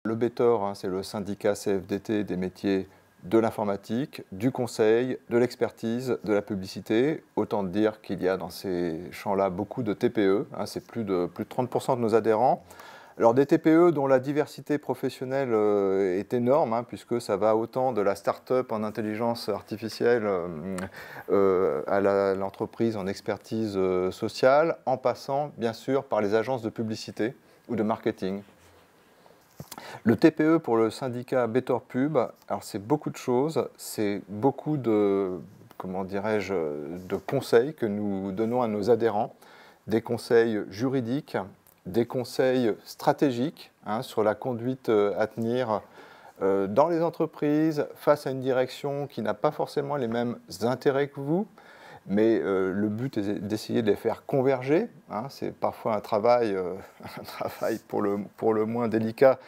Le Betor, hein, c'est le syndicat CFDT des métiers de l'informatique, du conseil, de l'expertise, de la publicité. Autant dire qu'il y a dans ces champs-là beaucoup de TPE, hein, c'est plus de 30% de nos adhérents. Alors des TPE dont la diversité professionnelle est énorme, hein, puisque ça va autant de la start-up en intelligence artificielle à l'entreprise en expertise sociale, en passant bien sûr par les agences de publicité ou de marketing. Le TPE pour le syndicat Betor Pub, alors c'est beaucoup de choses, c'est beaucoup de, comment dirais-je, de conseils que nous donnons à nos adhérents, des conseils juridiques, des conseils stratégiques, hein, sur la conduite à tenir dans les entreprises face à une direction qui n'a pas forcément les mêmes intérêts que vous, mais le but est d'essayer de les faire converger, hein, c'est parfois un travail pour le moins délicat.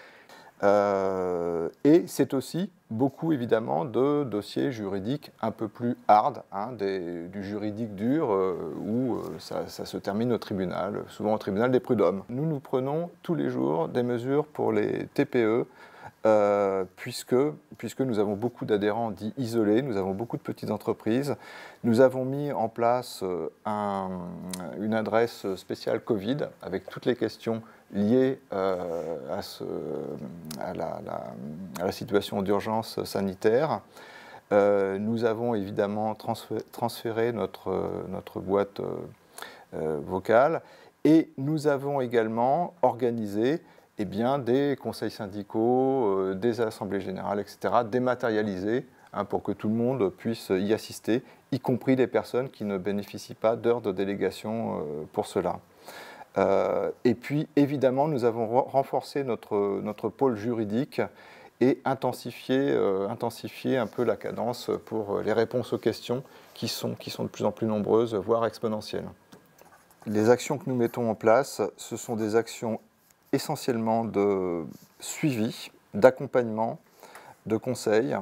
Et c'est aussi beaucoup évidemment de dossiers juridiques un peu plus hard, hein, du juridique dur où ça se termine au tribunal, souvent au tribunal des prud'hommes. Nous prenons tous les jours des mesures pour les TPE puisque nous avons beaucoup d'adhérents dits isolés, nous avons beaucoup de petites entreprises. Nous avons mis en place une adresse spéciale Covid avec toutes les questions liées à la situation d'urgence sanitaire. Nous avons évidemment transféré notre boîte vocale et nous avons également organisé des conseils syndicaux, des assemblées générales, etc., dématérialisés, hein, pour que tout le monde puisse y assister, y compris les personnes qui ne bénéficient pas d'heures de délégation pour cela. Et puis, évidemment, nous avons renforcé notre pôle juridique et intensifié un peu la cadence pour les réponses aux questions qui sont de plus en plus nombreuses, voire exponentielles. Les actions que nous mettons en place, ce sont des actions essentiellement de suivi, d'accompagnement, de conseil.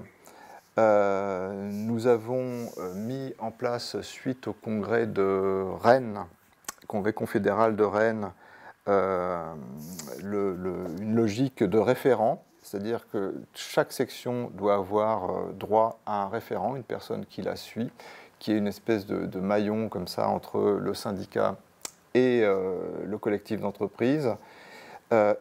Nous avons mis en place, suite au congrès de Rennes, congrès confédéral de Rennes, une logique de référent, c'est-à-dire que chaque section doit avoir droit à un référent, une personne qui la suit, qui est une espèce de maillon comme ça entre le syndicat et le collectif d'entreprise.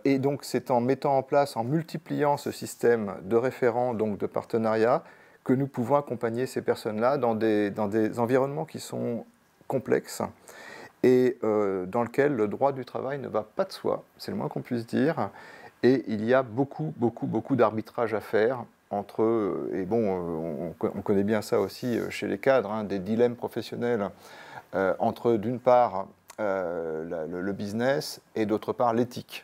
Et donc c'est en mettant en place, en multipliant ce système de référents, donc de partenariat, que nous pouvons accompagner ces personnes-là dans des environnements qui sont complexes et dans lesquels le droit du travail ne va pas de soi, c'est le moins qu'on puisse dire, et il y a beaucoup d'arbitrage à faire entre, et bon, on connaît bien ça aussi chez les cadres, hein, des dilemmes professionnels entre d'une part le business et d'autre part l'éthique.